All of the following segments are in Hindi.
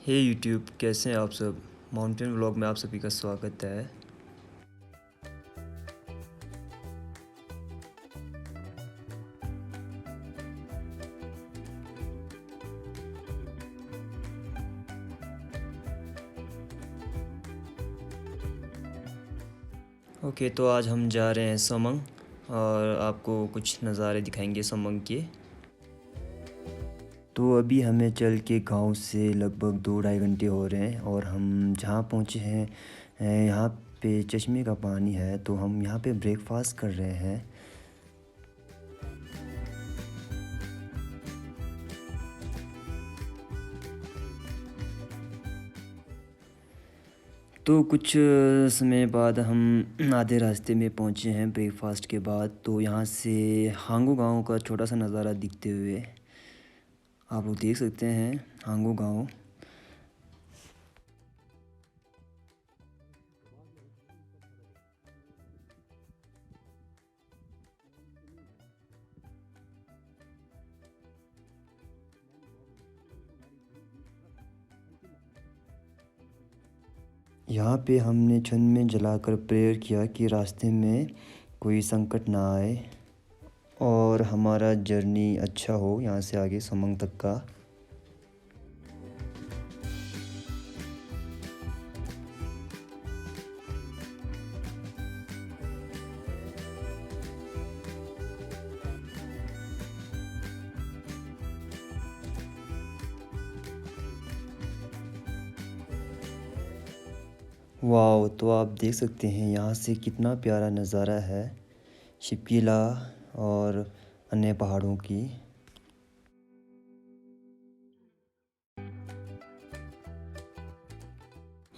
हे यूट्यूब, कैसे हैं आप सब। माउंटेन व्लॉग में आप सभी का स्वागत है। ओके, तो आज हम जा रहे हैं समंग और आपको कुछ नज़ारे दिखाएंगे समंग के। तो अभी हमें चल के गांव से लगभग 2-2.5 घंटे हो रहे हैं और हम जहाँ पहुँचे हैं यहाँ पे चश्मे का पानी है, तो हम यहाँ पे ब्रेकफास्ट कर रहे हैं। तो कुछ समय बाद हम आधे रास्ते में पहुँचे हैं ब्रेकफास्ट के बाद। तो यहाँ से हांगू गांव का छोटा सा नज़ारा दिखते हुए आप लोग देख सकते हैं हांगू गांव। यहाँ पे हमने छन में जलाकर प्रेयर किया कि रास्ते में कोई संकट ना आए और हमारा जर्नी अच्छा हो यहाँ से आगे समंग तक का। वाह, तो आप देख सकते हैं यहाँ से कितना प्यारा नज़ारा है शिपकीला और अन्य पहाड़ों की।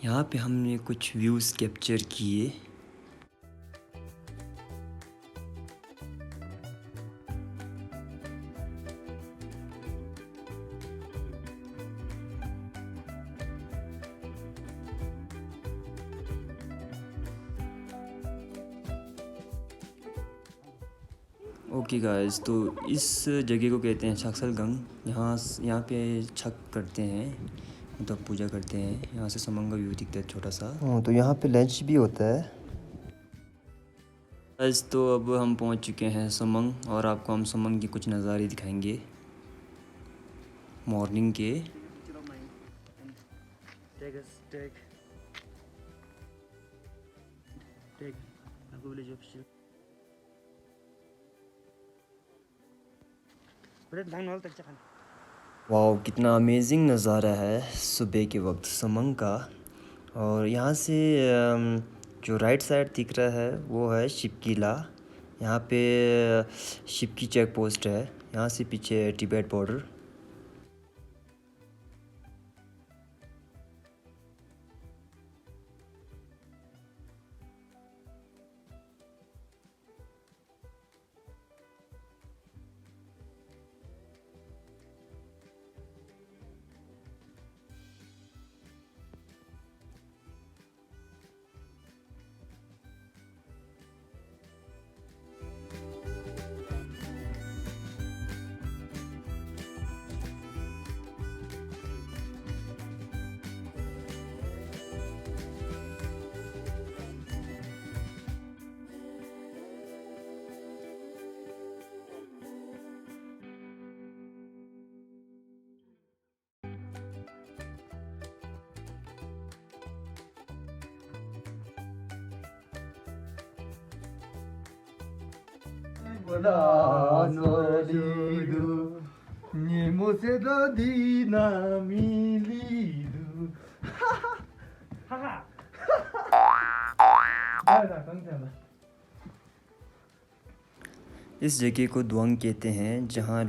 यहाँ पे हमने कुछ व्यूज़ कैप्चर किए। ओके गाइस, तो इस जगह को कहते हैं छक्सलगंग। यहाँ पे छक करते हैं, मतलब पूजा करते हैं। यहाँ से समंग का व्यू दिखता है छोटा सा। तो यहाँ पे लंच भी होता है गाइस। तो अब हम पहुँच चुके हैं समंग और आपको हम समंग की कुछ नज़ारे दिखाएंगे मॉर्निंग के। वाह, कितना अमेजिंग नज़ारा है सुबह के वक्त समंग का। और यहाँ से जो राइट साइड दिख रहा है वो है शिपकीला। यहाँ पे शिपकी चेक पोस्ट है। यहाँ से पीछे है तिब्बत बॉर्डर। इस जगह को दुआंग कहते हैं, जहाँ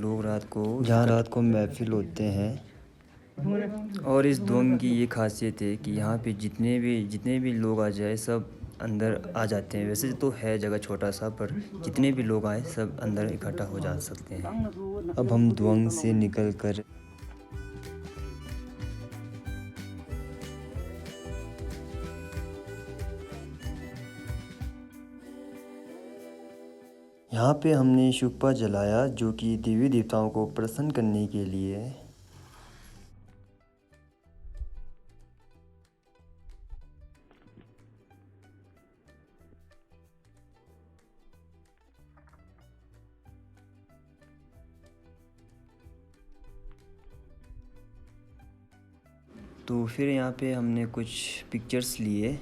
रात को महफिल होते हैं। और इस दुआंग की ये खासियत है कि यहाँ पे जितने भी लोग आ जाए सब अंदर आ जाते हैं। वैसे तो है जगह छोटा सा, पर जितने भी लोग आए सब अंदर इकट्ठा हो जा सकते हैं। अब हम दुआंग से निकल कर यहाँ पे हमने शुक्पा जलाया, जो कि देवी देवताओं को प्रसन्न करने के लिए। तो फिर यहाँ पे हमने कुछ पिक्चर्स लिए।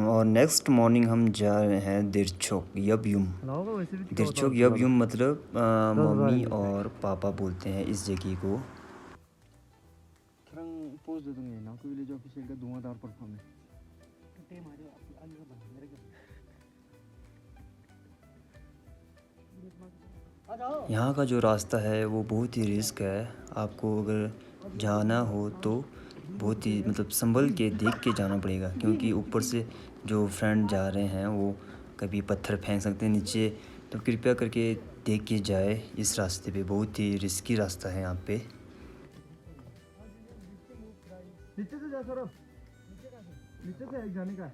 और नेक्स्ट मॉर्निंग हम जा रहे हैं दिरचोक यबयुम। दिरचोक यबयुम मतलब मम्मी और पापा बोलते हैं इस जगह को। यहाँ का जो रास्ता है वो बहुत ही रिस्क है। आपको अगर जाना हो तो बहुत ही मतलब संभल के देख के जाना पड़ेगा, क्योंकि ऊपर से जो फ्रेंड जा रहे हैं वो कभी पत्थर फेंक सकते हैं नीचे। तो कृपया करके देख के जाए इस रास्ते पे, बहुत ही रिस्की रास्ता है यहाँ पे। नीचे से जा सर, नीचे से एक जाने का है,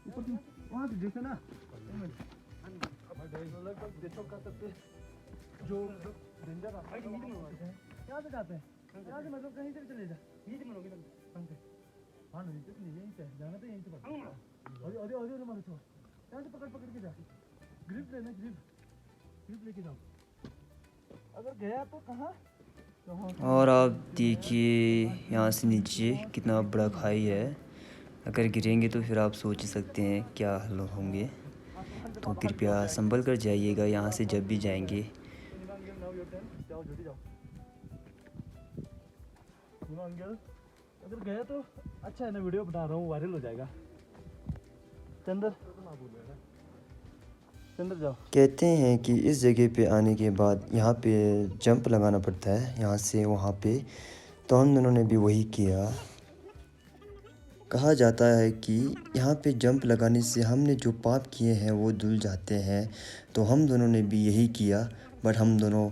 ऊपर से वहाँ से देखो ना। जो डेंजर रास्ता है यहाँ से जाते हैं, यहाँ से मतलब कहीं से भी चले जा। हाँ नीचे से नहीं, यहीं से जाना तो यहीं से पकड़। अरे मारो छोड़, यहाँ से पकड़ के जा। ग्रिप लेना, ग्रिप लेके जाओ। अगर गया तो कहाँ। और आप देखिए यहाँ से नीचे कितना बड़ा खाई है। अगर गिरेंगे तो फिर आप सोच सकते हैं क्या हाल होंगे। तो कृपया संभल कर जाइएगा यहाँ से जब भी जाएंगे। अगर गया तो अच्छा है ना, वीडियो बना रहा हूँ, वायरल हो जाएगा। चंदर जाओ। कहते हैं कि इस जगह पे आने के बाद यहाँ पे जंप लगाना पड़ता है यहाँ से वहाँ पे। तो हम दोनों ने भी वही किया। कहा जाता है कि यहाँ पे जंप लगाने से हमने जो पाप किए हैं वो धुल जाते हैं। तो हम दोनों ने भी यही किया, बट हम दोनों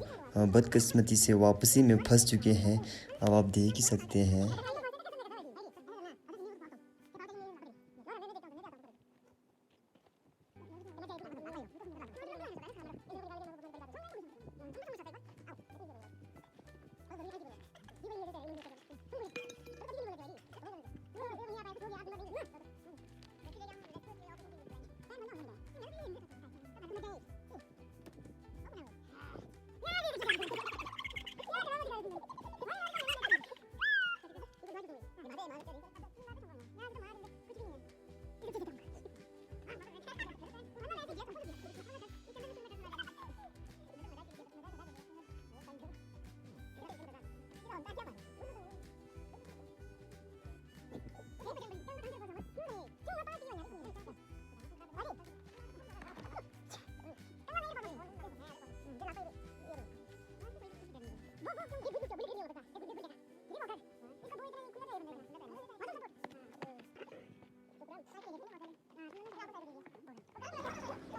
बदकिस्मती से वापसी में फंस चुके हैं। अब आप देख ही सकते हैं।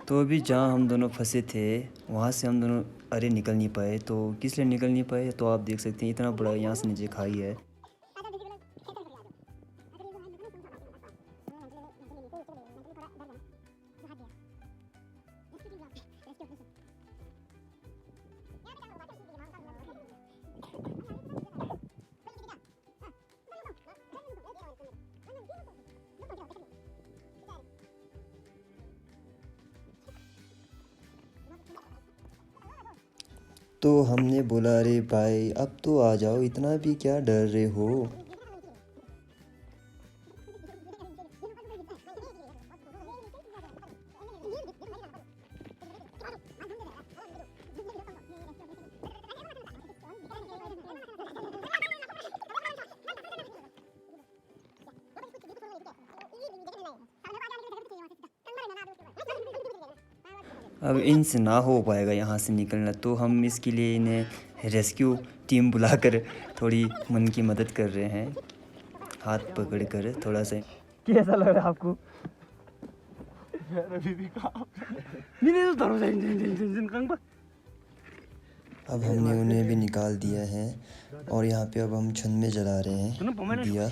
तो अभी जहाँ हम दोनों फंसे थे वहाँ से हम दोनों अरे निकल नहीं पाए। तो किस लिए निकल नहीं पाए, तो आप देख सकते हैं इतना बड़ा यहाँ से नीचे खाई है। तो हमने बोला अरे भाई अब तो आ जाओ, इतना भी क्या डर रहे हो। अब इनसे ना हो पाएगा यहाँ से निकलना, तो हम इसके लिए इन्हें रेस्क्यू टीम बुलाकर थोड़ी मन की मदद कर रहे हैं, हाथ पकड़ कर थोड़ा सा। कैसा लग रहा है आपको? अब हमने उन्हें भी निकाल दिया है और यहाँ पे अब हम छन में जला रहे हैं दिया।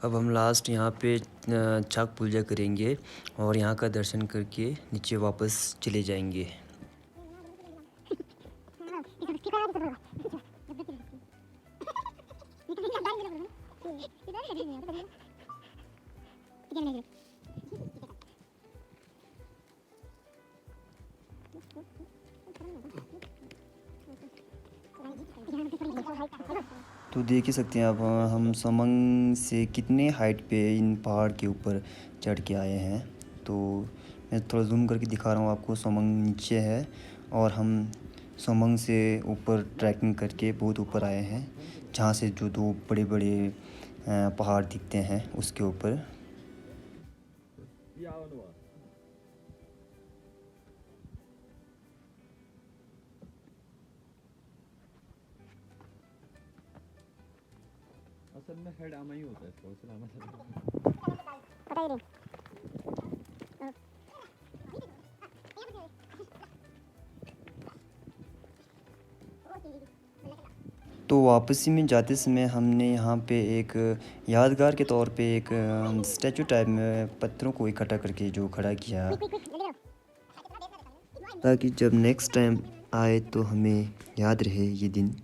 अब हम लास्ट यहाँ पे छठ पूजा करेंगे और यहाँ का दर्शन करके नीचे वापस चले जाएंगे। तो देख ही सकते हैं अब हम समंग से कितने हाइट पे इन पहाड़ के ऊपर चढ़ के आए हैं। तो मैं थोड़ा जूम करके दिखा रहा हूँ आपको। समंग नीचे है और हम समंग से ऊपर ट्रैकिंग करके बहुत ऊपर आए हैं, जहाँ से जो दो बड़े बड़े पहाड़ दिखते हैं उसके ऊपर। असल में हेड आमा ही होता है इसका, उससे आमा पता ही नहीं। तो वापसी में जाते समय हमने यहाँ पे एक यादगार के तौर पे एक स्टैचू टाइप में पत्थरों को इकट्ठा करके जो खड़ा किया, ताकि जब नेक्स्ट टाइम आए तो हमें याद रहे ये दिन।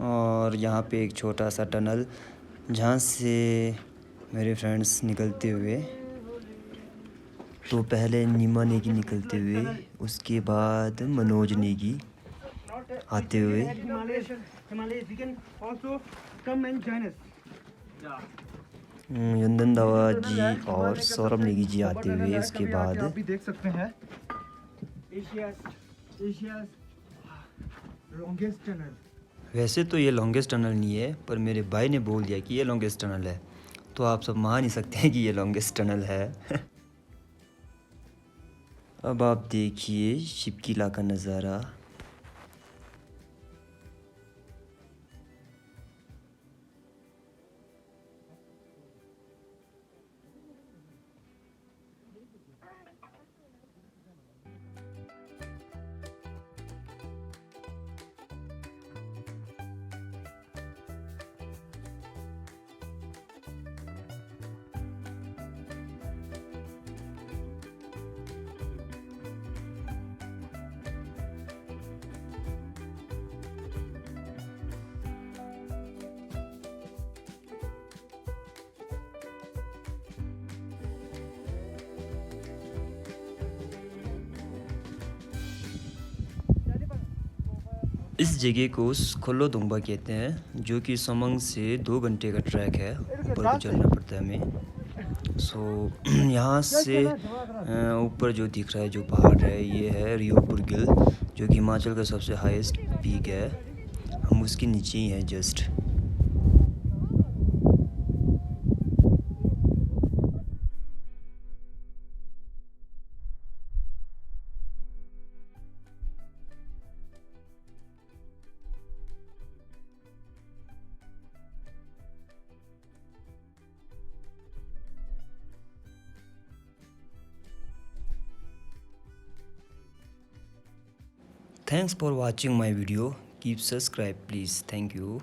और यहाँ पे एक छोटा सा टनल, जहाँ से मेरे फ्रेंड्स निकलते हुए, तो पहले नीमा नेगी निकलते हुए, उसके बाद मनोज नेगी आते हुए, यंदन दावा जी और सौरभ नेगी जी आते हुए, उसके बाद आप भी देख सकते हैं एशिया लॉन्गेस्ट टनल। वैसे तो ये लॉन्गेस्ट टनल नहीं है, पर मेरे भाई ने बोल दिया कि ये लॉन्गेस्ट टनल है, तो आप सब मान ही सकते हैं कि ये लॉन्गेस्ट टनल है। अब आप देखिए शिपकीला का नज़ारा। इस जगह को खोलो दोंगबा कहते हैं, जो कि समंग से 2 घंटे का ट्रैक है, ऊपर को चलना पड़ता है हमें। सो यहाँ से ऊपर जो दिख रहा है जो पहाड़ है, ये है रियोपुर गिल, जो कि हिमाचल का सबसे हाईएस्ट पीक है। हम उसके नीचे ही हैं just. Thanks for watching my video. Keep subscribe please. Thank you.